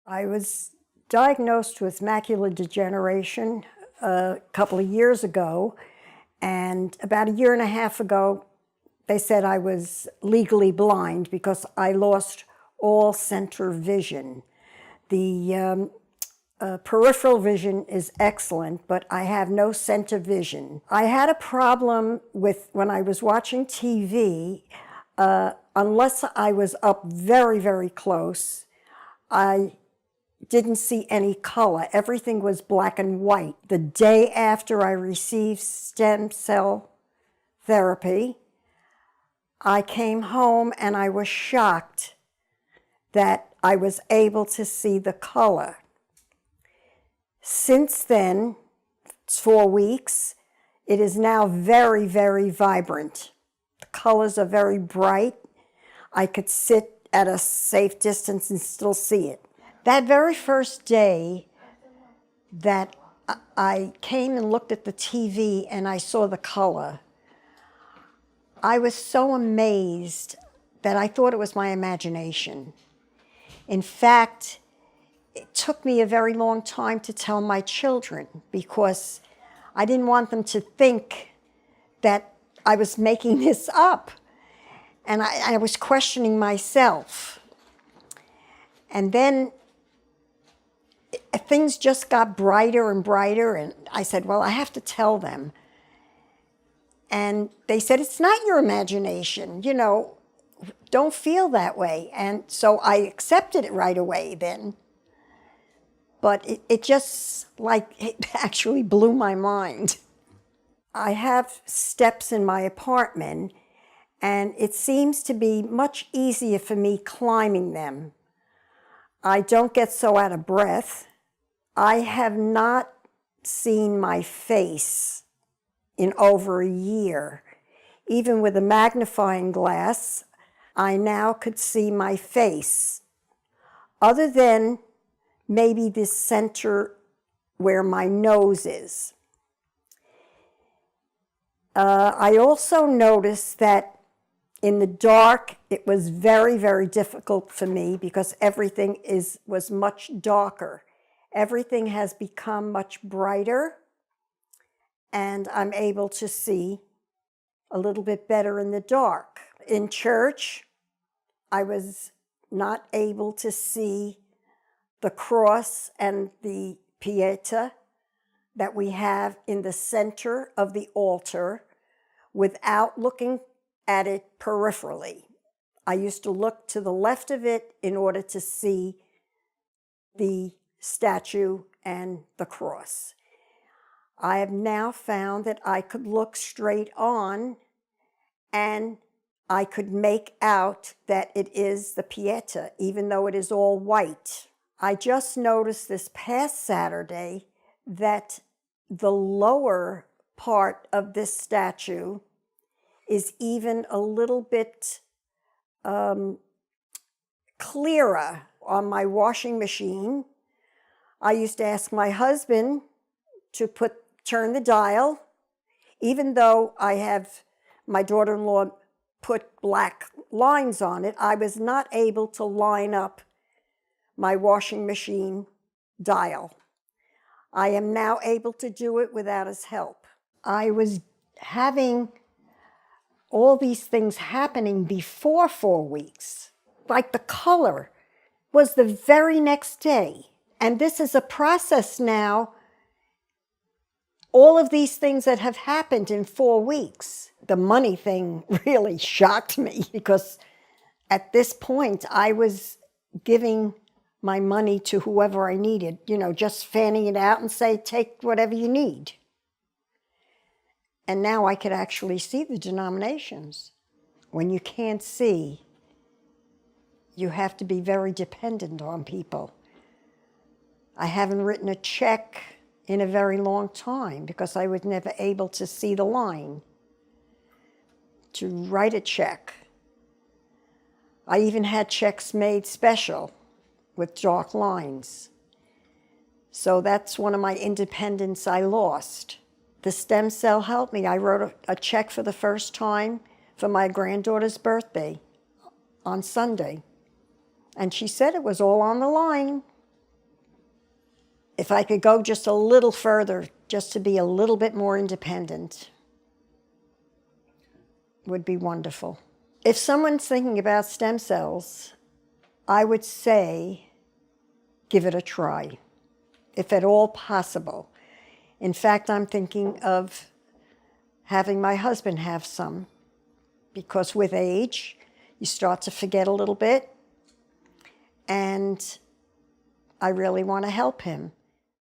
I was diagnosed with macular degeneration a couple of years ago, and about a year and a half ago, they said I was legally blind because I lost all center vision. The peripheral vision is excellent, but I have no center vision. I had a problem with when I was watching TV, unless I was up very, very close, I didn't see any color. Everything was black and white. The day after I received stem cell therapy, I came home and I was shocked that I was able to see the color. Since then, it's 4 weeks, it is now very, very vibrant. The colors are very bright. I could sit at a safe distance and still see it. That very first day that I came and looked at the TV and I saw the color, I was so amazed that I thought it was my imagination. In fact, it took me a very long time to tell my children because I didn't want them to think that I was making this up. And I was questioning myself. And then things just got brighter and brighter, and I said, well, I have to tell them. And they said, it's not your imagination, you know, don't feel that way. And so I accepted it right away then. But it just, it actually blew my mind. I have steps in my apartment, and it seems to be much easier for me climbing them. I don't get so out of breath. I have not seen my face in over a year. Even with a magnifying glass, I now could see my face. Other than maybe the center where my nose is. I also noticed that in the dark, it was very, very difficult for me because everything was much darker. Everything has become much brighter, and I'm able to see a little bit better in the dark. In church, I was not able to see the cross and the pieta that we have in the center of the altar without looking at it peripherally. I used to look to the left of it in order to see the statue and the cross. I have now found that I could look straight on and I could make out that it is the Pieta, even though it is all white. I just noticed this past Saturday that the lower part of this statue is even a little bit clearer. On my washing machine, I used to ask my husband to turn the dial, even though I have my daughter-in-law put black lines on it, I was not able to line up my washing machine dial. I am now able to do it without his help. I was having all these things happening before 4 weeks. Like the color was the very next day. And this is a process now. All of these things that have happened in 4 weeks. The money thing really shocked me because at this point I was giving my money to whoever I needed, you know, just fanning it out and say, take whatever you need. And now I could actually see the denominations. When you can't see, you have to be very dependent on people. I haven't written a check in a very long time because I was never able to see the line to write a check. I even had checks made special with dark lines. So that's one of my independence I lost. The stem cell helped me. I wrote a check for the first time for my granddaughter's birthday on Sunday. And she said it was all on the line. if I could go just a little further, just to be a little bit more independent, would be wonderful. If someone's thinking about stem cells, I would say give it a try, if at all possible. In fact, I'm thinking of having my husband have some, because with age, you start to forget a little bit, and I really want to help him.